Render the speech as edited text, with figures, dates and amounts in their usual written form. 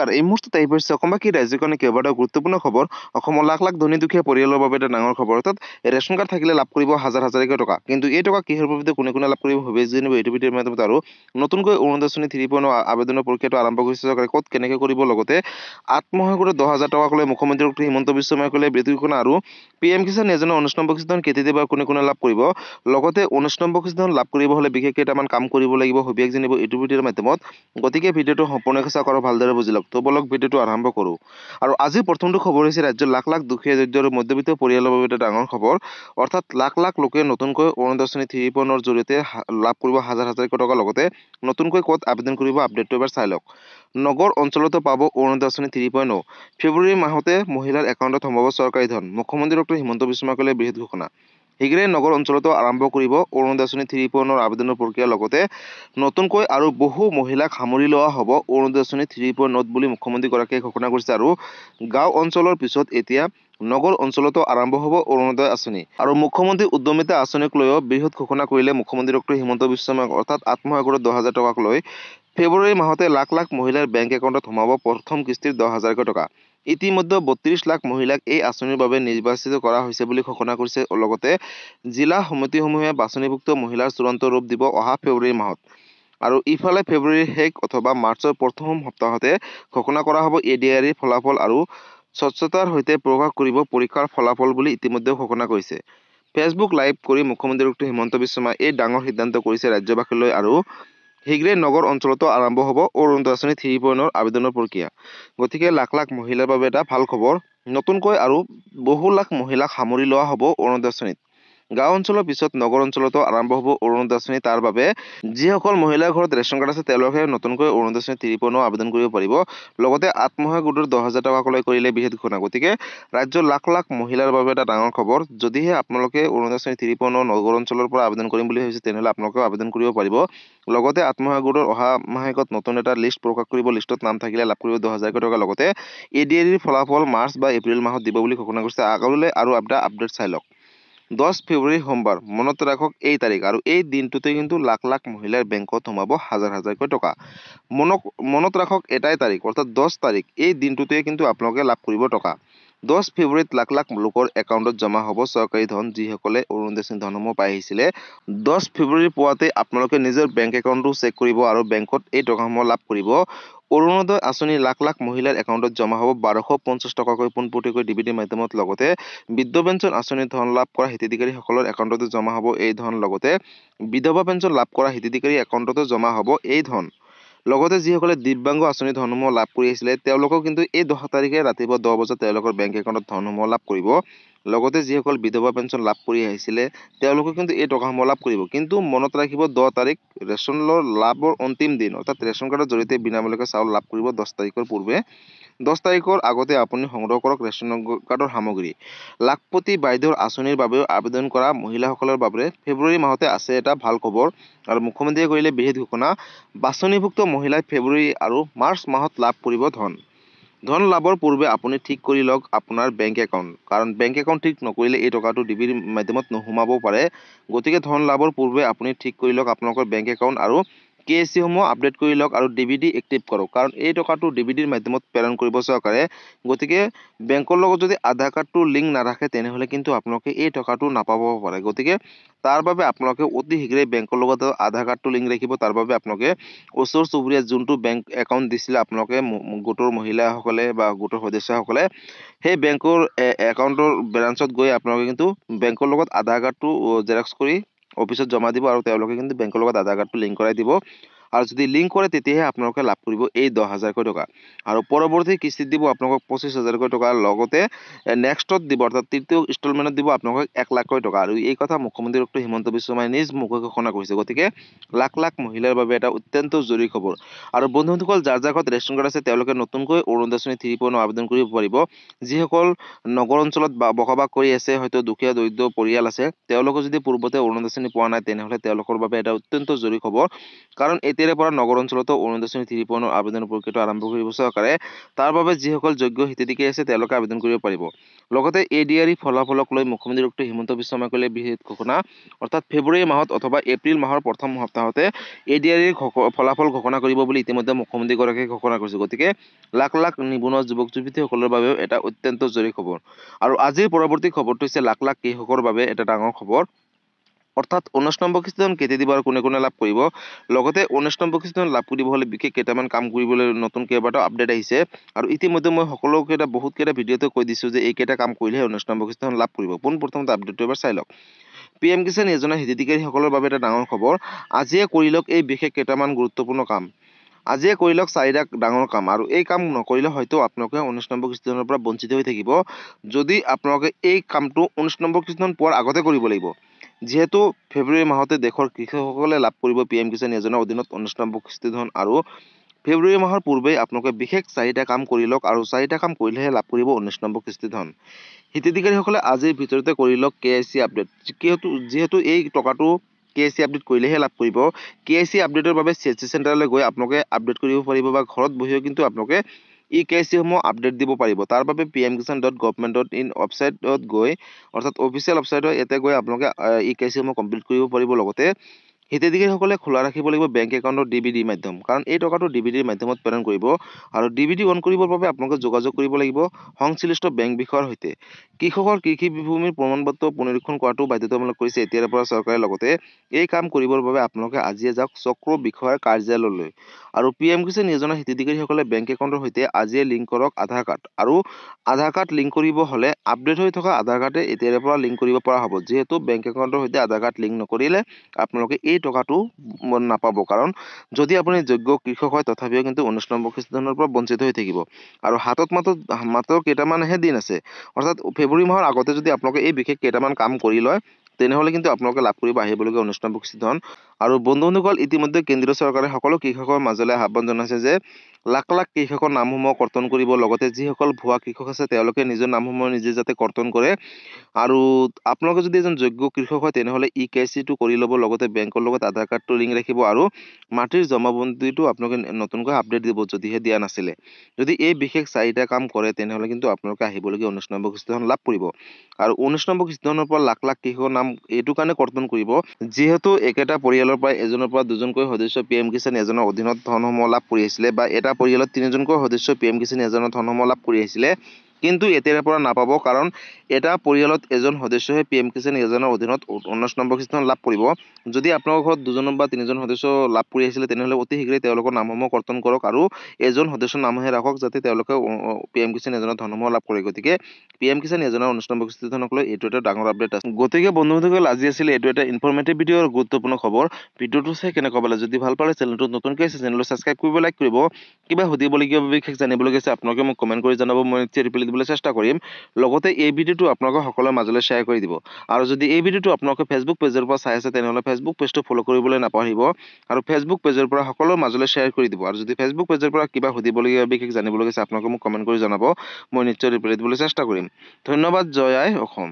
নমস্কাৰ এই মুহূৰ্তত আহি পৰিছে অসমবাসী ৰাজ্যৰ কাৰণে কেইবাটাও গুৰুত্বপূৰ্ণ খবৰ অসমৰ লাখ লাখ ধনী দুখীয়া পৰিয়ালৰ বাবে এটা ডাঙৰ খবৰ অৰ্থাৎ ৰেচন কাৰ্ড থাকিলে লাভ কৰিব হাজাৰ হাজাৰকৈ টকা কিন্তু এই টকা কিহৰ বাবে কোনে কোনে লাভ কৰিব ভাবি জানিব এইটো ভিডিঅ'ৰ মাধ্যমত আৰু নতুনকৈ অৰুণোদয় আঁচনি 3.0 আবেদনৰ প্ৰক্ৰিয়াটো আৰম্ভ কৰিছে চৰকাৰে ক'ত কেনেকৈ কৰিব লগতে আত্মসহায়ক গোটত 10,000 টকাকৈ মুখ্যমন্ত্ৰী ডক্টৰ হিমন্ত বিশ্ব শৰ্মাই ক'লে বিতৰণ আৰু PM কিষাণ যোজনা 19 নম্বৰ কিস্তিখন কেতিয়া দিব কোনে কোনে লাভ কৰিব লগতে 19 নম্বৰ কিস্তিখন লাভ কৰিব হ'লে বিশেষ কেইটামান কাম কৰিব লাগিব হবিয়াক জানিব এইটো ভিডিঅ'ৰ মাধ্যমত গতিকে ভিডিঅ'টো সম্পূৰ্ণকৈ চাওক আৰু ভালদৰে বুজি লওক তো বলক ভিডিঅ'টো আৰম্ভ কৰোঁ আৰু আজি প্ৰথমটো খবৰ হৈছে ৰাজ্যৰ লাখ লাখ দুখীয়া দৰিদ্ৰ আৰু মধ্যবিত্ত পৰিয়ালৰ বাবে এটা ডাঙৰ খবৰ অৰ্থাৎ লাখ লাখ লোকে নতুনকৈ অৰুণোদয় আঁচনি 3.0 জৰিয়তে লাভ কৰিব হাজাৰ হাজাৰকৈ টকা লগতে নতুনকৈ ক'ত আবেদন কৰিব আপডেটটো এবাৰ চাই লওক নগৰ অঞ্চলতো পাব অৰুণোদয় আঁচনি 3.0 ফেব্ৰুৱাৰী মাহতে মহিলাৰ একাউণ্টত সোমাব চৰকাৰী ধন মুখ্যমন্ত্ৰী ডক্টৰ হিমন্ত বিশ্ব শৰ্মাই ক'লে বৃহৎ ঘোষণা শীঘ্ৰেই নগৰ অঞ্চলতো আৰম্ভ কৰিব অৰুণোদয় আঁচনি 3.0 আবেদনৰ প্ৰক্ৰিয়া লগতে নতুনকৈ আৰু বহু মহিলাক সামৰি লোৱা হ'ব অৰুণোদয় আঁচনি 3.0 বুলি মুখ্যমন্ত্ৰীগৰাকীয়ে ঘোষণা কৰিছে আৰু গাঁও অঞ্চলৰ পিছত এতিয়া নগৰ অঞ্চলতো আৰম্ভ হ'ব অৰুণোদয় আঁচনি আৰু মুখ্যমন্ত্ৰী উদ্যমিতা আঁচনিক লৈও বৃহৎ ঘোষণা কৰিলে মুখ্যমন্ত্ৰী ডক্টৰ হিমন্ত বিশ্ব শৰ্মাই অৰ্থাৎ আত্মসহায়ক গোটত 10,000 টকাক লৈ ফেব্ৰুৱাৰী মাহতে লাখ লাখ মহিলাৰ বেংক একাউণ্টত সোমাব প্ৰথম কিস্তিৰ 10,000 টকা ইতিমধ্যে 32 লাখ মহিলাক এই আঁচনিৰ বাবে নিৰ্বাচিত কৰা হৈছে বুলি ঘোষণা কৰিছে লগতে জিলা সমিতিসমূহে বাছনিভুক্ত মহিলাৰ চূড়ান্ত ৰূপ দিব অহা ফেব্ৰুৱাৰী মাহত আৰু ইফালে ফেব্ৰুৱাৰীৰ শেষ অথবা মাৰ্চৰ প্ৰথম সপ্তাহতে ঘোষণা কৰা হ'ব ADR ফলাফল আৰু স্বচ্ছতাৰ সৈতে প্ৰকাশ কৰিব পৰীক্ষাৰ ফলাফল বুলি ইতিমধ্যে ঘোষণা কৰিছে ফেচবুক লাইভ কৰি মুখ্যমন্ত্ৰী ডক্টৰ হিমন্ত বিশ্ব শৰ্মাই এই ডাঙৰ সিদ্ধান্ত কৰিছে ৰাজ্যবাসীলৈ আৰু শীঘ্ৰেই নগৰ অঞ্চলতো আৰম্ভ হ'ব অৰুণোদয় আঁচনি 3.0 আবেদনৰ প্ৰক্ৰিয়া গতিকে লাখ লাখ মহিলাৰ বাবে এটা ভাল খবৰ নতুনকৈ আৰু বহু লাখ মহিলাক সামৰি লোৱা হ'ব অৰুণোদয় আঁচনিত গাঁও অঞ্চলৰ পিছত নগৰ অঞ্চলতো আৰম্ভ হ'ব অৰুণোদয় আঁচনি তাৰ বাবে যিসকল মহিলাৰ ঘৰত ৰেচন কাৰ্ড আছে তেওঁলোকে নতুনকৈ অৰুণোদয় আঁচনি 3.0 আবেদন কৰিব পাৰিব লগতে আত্মসহায়ক গোটৰ 10,000 টকাকৈ কৰিলে বৃহৎ ঘোষণা গতিকে ৰাজ্যৰ লাখ লাখ মহিলাৰ বাবে এটা ডাঙৰ খবৰ যদিহে আপোনালোকে অৰুণোদয় আঁচনি 3.0 নগৰ অঞ্চলৰ পৰা আবেদন কৰিম বুলি ভাবিছে তেনেহ'লে আপোনালোকেও আবেদন কৰিব পাৰিব লগতে আত্মসহায়ক গোটৰ অহা মাহেকত নতুন এটা লিষ্ট প্ৰকাশ কৰিব লিষ্টত নাম থাকিলে লাভ কৰিব 10,000 টকা লগতে ADR ফলাফল মাৰ্চ বা এপ্ৰিল মাহত দিব বুলি ঘোষণা কৰিছে আগলৈ আৰু আপডেট চাই লওক 10 ফেব্ৰুৱাৰী সোমবাৰ মনত ৰাখক এই তাৰিখ আৰু এই দিনটোতে কিন্তু লাখ লাখ মহিলাৰ বেংকত সোমাব হাজাৰ হাজাৰকৈ টকা মনত ৰাখক এটাই তাৰিখ অৰ্থাৎ 10 তাৰিখ এই দিনটোতে কিন্তু আপোনালোকে লাভ কৰিব টকা 10 ফেব্ৰুৱাৰীত লাখ লাখ লোকৰ একাউণ্টত জমা হ'ব চৰকাৰী ধন যিসকলে অৰুণোদয় আঁচনি ধনসমূহ পাই আহিছিলে 10 ফেব্ৰুৱাৰী পুৱাতে আপোনালোকে নিজৰ বেংক একাউণ্টটো চেক কৰিব আৰু বেংকত এই টকাসমূহ লাভ কৰিব অৰুণোদয় আঁচনি লাখ লাখ মহিলাৰ একাউণ্টত জমা হ'ব 1250 টকাকৈ পোনপটীয়াকৈ DBT মাধ্যমত লগতে বৃদ্ধ পেঞ্চন আঁচনিৰ ধন লাভ কৰা হিতাধিকাৰীসকলৰ একাউণ্টতো জমা হ'ব এই ধন লগতে বিধৱা পেঞ্চন লাভ কৰা হিতাধিকাৰী একাউণ্টতো জমা হ'ব এই ধন লগতে যিসকলে দিব্যাংগ আঁচনি ধনসমূহ লাভ কৰি আহিছিলে তেওঁলোকেও কিন্তু এই 10 তাৰিখে ৰাতিপুৱা 10 বজাত তেওঁলোকৰ বেংক একাউণ্টত ধনসমূহ লাভ কৰিব লগতে যিসকল বিধৱা পেঞ্চন লাভ কৰি আহিছিলে তেওঁলোকে কিন্তু এই টকাসমূহ লাভ কৰিব কিন্তু মনত ৰাখিব 10 তাৰিখ ৰেচনৰ লাভৰ অন্তিম দিন অৰ্থাৎ ৰেচন কাৰ্ডৰ জৰিয়তে বিনামূলীয়াকৈ চাউল লাভ কৰিব 10 তাৰিখৰ পূৰ্বে 10 তাৰিখৰ আগতে আপুনি সংগ্ৰহ কৰক ৰেচন কাৰ্ডৰ সামগ্ৰী লাখপতি বাইদেউৰ আঁচনিৰ বাবেও আবেদন কৰা মহিলাসকলৰ বাবে ফেব্ৰুৱাৰী মাহতে আছে এটা ভাল খবৰ আৰু মুখ্যমন্ত্ৰীয়ে কৰিলে বৃহৎ ঘোষণা বাছনিভুক্ত মহিলাই ফেব্ৰুৱাৰী আৰু মাৰ্চ মাহত লাভ কৰিব ধন লাভৰ পূৰ্বে আপুনি ঠিক কৰি লওক আপোনাৰ বেংক একাউণ্ট কাৰণ বেংক একাউণ্ট ঠিক নকৰিলে এই টকাটো DBT মাধ্যমত নোসোমাবও পাৰে গতিকে ধন লাভৰ পূৰ্বে আপুনি ঠিক কৰি লওক আপোনালোকৰ বেংক একাউণ্ট আৰু KYC সমূহ আপডেট কৰি লওক আৰু DBT এক্টিভ কৰক কাৰণ এই টকাটো DBTৰ মাধ্যমত প্ৰেৰণ কৰিব চৰকাৰে গতিকে বেংকৰ লগত যদি আধাৰ কাৰ্ডটো লিংক নাৰাখে তেনেহ'লে কিন্তু আপোনালোকে এই টকাটো নাপাব পাৰে গতিকে তাৰ বাবে আপোনালোকে অতি শীঘ্ৰেই বেংকৰ লগত আধাৰ কাৰ্ডটো লিংক ৰাখিব তাৰ বাবে আপোনালোকে ওচৰ চুবুৰীয়া যোনটো বেংক একাউণ্ট দিছিলে আপোনালোকে গোটৰ মহিলাসকলে বা গোটৰ সদস্যসকলে সেই বেংকৰ একাউণ্টৰ ব্ৰাঞ্চত গৈ আপোনালোকে কিন্তু বেংকৰ লগত আধাৰ কাৰ্ডটো জেৰক্স কৰি অফিচত জমা দিব আৰু তেওঁলোকে কিন্তু বেংকৰ লগত আধাৰ কাৰ্ডটো লিংক কৰাই দিব আৰু যদি লিংক কৰে তেতিয়াহে আপোনালোকে লাভ কৰিব এই 10,000 টকা আৰু পৰৱৰ্তী কিস্তিত দিব আপোনালোকক 25,000 টকা লগতে নেক্সটত দিব অৰ্থাৎ তৃতীয় ইনষ্টলমেণ্টত দিব আপোনালোকক 1 লাখ টকা আৰু এই কথা মুখ্যমন্ত্ৰী ডক্টৰ হিমন্ত বিশ্ব শৰ্মাই নিজ মুখে ঘোষণা কৰিছে গতিকে লাখ লাখ মহিলাৰ বাবে এটা অত্যন্ত জৰুৰী খবৰ আৰু বন্ধুসকল যাৰ ঘৰত ৰেচন কাৰ্ড আছে তেওঁলোকে নতুনকৈ অৰুণোদয় আঁচনি 3.0 আবেদন কৰিব পাৰিব যিসকল নগৰ অঞ্চলত বসবাস কৰি আছে হয়তো দুখীয়া দৰিদ্ৰ পৰিয়াল আছে তেওঁলোকে যদি পূৰ্বতে অৰুণোদয় আঁচনি পোৱা নাই তেনেহ'লে তেওঁলোকৰ বাবে এটা অত্যন্ত জৰুৰী খবৰ কাৰণ এতিয়া এতিয়াৰে পৰা নগৰ অঞ্চলতো ১৯.৩ পূৰণৰ আবেদনৰ প্ৰক্ৰিয়াটো আৰম্ভ কৰিব চৰকাৰে। তাৰ বাবে যিসকল যোগ্য হিতাধিকাৰী আছে তেওঁলোকে আবেদন কৰিব পাৰিব। লগতে ADR ফলাফলক লৈ মুখ্যমন্ত্ৰী ডক্টৰ হিমন্ত বিশ্ব শৰ্মাই কৰিলে বিশেষ ঘোষণা, অৰ্থাৎ ফেব্ৰুৱাৰী মাহত অথবা এপ্ৰিল মাহৰ প্ৰথম সপ্তাহতে ADR ফলাফল ঘোষণা কৰিব বুলি ইতিমধ্যে মুখ্যমন্ত্ৰীগৰাকীয়ে ঘোষণা কৰিছে। গতিকে লাখ লাখ নিবনুৱা যুৱক যুৱতীসকলৰ বাবেও এটা অত্যন্ত জৰুৰী খবৰ। আৰু আজিৰ পৰৱৰ্তী খবৰটো হৈছে লাখ লাখ কৃষকৰ বাবে এটা ডাঙৰ খবৰ। অৰ্থাৎ 19 নম্বৰ কিস্তিখন কেতিয়া দিব আৰু কোনে কোনে লাভ কৰিব। লগতে 19 নম্বৰ কিস্তিখন লাভ কৰিব হ'লে বিশেষ কেইটামান কাম কৰিবলৈ নতুন কেইবাটাও আপডেট আহিছে। আৰু ইতিমধ্যে মই বহুত কেইটা ভিডিঅ'তে কৈ দিছোঁ যে এইকেইটা কাম কৰিলেহে 19 নম্বৰ কিস্তিখন লাভ কৰিব। পোনপ্ৰথমতে আপডেটটো এবাৰ চাই লওক। PM কিষাণ যোজনা হিতাধিকাৰীসকলৰ বাবে এটা ডাঙৰ খবৰ। আজিয়ে কৰি লওক এই বিশেষ কেইটামান গুৰুত্বপূৰ্ণ কাম। আজিয়ে কৰি লওক 4টা ডাঙৰ কাম, আৰু এই কাম নকৰিলে হয়তো আপোনালোকে 19 নম্বৰ কিস্তিখনৰ পৰা বঞ্চিত হৈ থাকিব। যদি আপোনালোকে এই কামটো 19 নম্বৰ কিস্তিখন পোৱাৰ আগতে কৰিব লাগিব। যিহেতু ফেব্ৰুৱাৰী মাহতে দেশৰ কৃষকসকলে লাভ কৰিব PM কিষাণ যোজনাৰ অধীনত 19 নম্বৰ কিস্তিধন, আৰু ফেব্ৰুৱাৰী মাহৰ পূৰ্বেই আপোনালোকে বিশেষ 4টা কাম কৰি লওক, আৰু 4টা কাম কৰিলেহে লাভ কৰিব 19 নম্বৰ কিস্তিধন। হিতাধিকাৰীসকলে আজিৰ ভিতৰতে কৰি লওক KYC আপডেট। যিহেতু এই টকাটো KYC আপডেট কৰিলেহে লাভ কৰিব। KYC আপডেটৰ বাবে CSC চেণ্টাৰলৈ গৈ আপোনালোকে আপডেট কৰিব পাৰিব, বা ঘৰত বহিও কিন্তু আপোনালোকে KYC সমূহ আপডেট দিব পাৰিব। তাৰ বাবে pmkisan.government.in ৱেবছাইটত গৈ, অৰ্থাৎ অফিচিয়েল ৱেবছাইটত ইয়াতে গৈ আপোনালোকে KYC সমূহ কমপ্লিট কৰিব পাৰিব। লগতে হিতাধিকাৰীসকলে খোলা ৰাখিব লাগিব বেংক একাউণ্টৰ DBD মাধ্যম, কাৰণ এই টকাটো DBDৰ মাধ্যমত প্ৰেৰণ কৰিব। আৰু DBD অন কৰিবৰ বাবে আপোনালোকে যোগাযোগ কৰিব লাগিব সংশ্লিষ্ট বেংক বিষয়াৰ সৈতে। কৃষকৰ কৃষি ভূমিৰ প্ৰমাণপত্ৰ পুনৰীক্ষণ কৰাটো বাধ্যতামূলক কৰিছে এতিয়াৰে পৰা চৰকাৰে। লগতে এই কাম কৰিবৰ বাবে আপোনালোকে আজিয়ে যাওক চক্ৰ বিষয়াৰ কাৰ্যালয়লৈ। আৰু PM কিষাণ যোজনা হিতাধিকাৰীসকলে বেংক একাউণ্টৰ সৈতে আজিয়ে লিংক কৰক আধাৰ কাৰ্ড। আৰু আধাৰ কাৰ্ড লিংক কৰিব হ'লে আপডেট হৈ থকা আধাৰ কাৰ্ডে এতিয়াৰে পৰা লিংক কৰিব পৰা হ'ব। যিহেতু বেংক একাউণ্টৰ সৈতে আধাৰ কাৰ্ড লিংক নকৰিলে আপোনালোকে এই টকাটো নাপাব, কাৰণ যদি আপুনি যোগ্য কৃষক হয় তথাপিও কিন্তু 19 নম্বৰ কিস্তিধনৰ পৰা বঞ্চিত হৈ থাকিব। আৰু হাতত মাত্ৰ কেইটামানহে দিন আছে, অৰ্থাৎ ফেব্ৰুৱাৰী মাহৰ আগতে যদি আপোনালোকে এই বিশেষ কেইটামান কাম কৰি লয় তেনেহ'লে কিন্তু আপোনালোকে লাভ কৰিব আহিবলগীয়া 19 নম্বৰ কিস্তিধন। আৰু বন্ধুসকল, ইতিমধ্যে কেন্দ্ৰীয় চৰকাৰে সকলো কৃষকৰ মাজলৈ আহ্বান জনাইছে যে লাখ লাখ কৃষকৰ নামসমূহ কৰ্তন কৰিব। লগতে যিসকল ভুৱা কৃষক আছে তেওঁলোকে নিজৰ নামসমূহ নিজে যাতে কৰ্তন কৰে। আৰু আপোনালোকে যদি এজন যোগ্য কৃষক হয় তেনেহ'লে KYCটো কৰি ল'ব। লগতে বেংকৰ লগত আধাৰ কাৰ্ডটো লিংক ৰাখিব, আৰু মাটিৰ জমাবন্দীটো আপোনালোকে নতুনকৈ আপডেট দিব যদিহে দিয়া নাছিলে। যদি এই বিশেষ 4টা কাম কৰে তেনেহ'লে কিন্তু আপোনালোকে আহিবলগীয়া 19 নম্বৰ কিস্তিধন লাভ কৰিব। আৰু 19 নম্বৰ কিস্তিধনৰ পৰা লাখ লাখ কৃষকৰ নাম এইটো কাৰণে কৰ্তন কৰিব, যিহেতু একেটা পৰিয়ালৰ পৰা এজনৰ পৰা দুজনকৈ সদস্য PM কিষাণ যোজনাৰ অধীনত ধনসমূহ লাভ কৰি আহিছিলে, বা এটা পৰিয়ালত 3জনকৈ সদস্য PM কিষাণ যোজনাৰ ধনসমূহ লাভ কৰি আহিছিলে। কিন্তু এতিয়াৰে পৰা নাপাব, কাৰণ এটা পৰিয়ালত এজন সদস্যহে PM কিষাণ যোজনাৰ অধীনত 19 নম্বৰ কিস্তিধন লাভ কৰিব। যদি আপোনালোকৰ ঘৰত 2জন বা 3জন সদস্য লাভ কৰি আহিছিলে তেনেহ'লে অতি শীঘ্ৰে তেওঁলোকৰ নামসমূহ কৰ্তন কৰক, আৰু এজন সদস্যৰ নামহে ৰাখক যাতে তেওঁলোকে PM কিষাণ যোজনাৰ ধনসমূহ লাভ কৰে। গতিকে PM কিষাণ যোজনাৰ 19 নম্বৰ কিস্তিধনক লৈ এইটো এটা ডাঙৰ আপডেট আছে। গতিকে বন্ধুসকল, আজি আছিলে এইটো এটা ইনফৰমেটিভ ভিডিঅ' আৰু গুৰুত্বপূৰ্ণ খবৰ। ভিডিঅ'টো চাই কেনেকুৱা পালে, যদি ভাল পালে চেনেলটো নতুনকৈ আছে চেনেলটো ছাবস্ক্ৰাইব কৰিব, লাইক কৰিব। কিবা সুধিবলগীয়া বিশেষ জানিবলগীয়া আছে আপোনালোকে মোক কমেণ্ট কৰি জনাব, মই নিশ্চয় ৰিপ্লাই দিবলৈ চেষ্টা কৰিম। লগতে এই ভিডিঅ'টো আপোনালোকে সকলোৰে মাজলৈ শ্বেয়াৰ কৰি দিব। আৰু যদি এই ভিডিঅ'টো আপোনালোকে ফেচবুক পেজৰ পৰা চাই আছে তেনেহ'লে ফেচবুক পেজটো ফ'ল' কৰিবলৈ নাপাহৰিব, আৰু ফেচবুক পেজৰ পৰা সকলোৰে মাজলৈ শ্বেয়াৰ কৰি দিব। আৰু যদি ফেচবুক পেজৰ পৰা কিবা সুধিবলগীয়া বিশেষ জানিবলগীয়া আছে আপোনালোকে মোক কমেণ্ট কৰি জনাব, মই নিশ্চয় ৰিপ্লাই দিবলৈ চেষ্টা কৰিম। ধন্যবাদ। জয় আই অসম।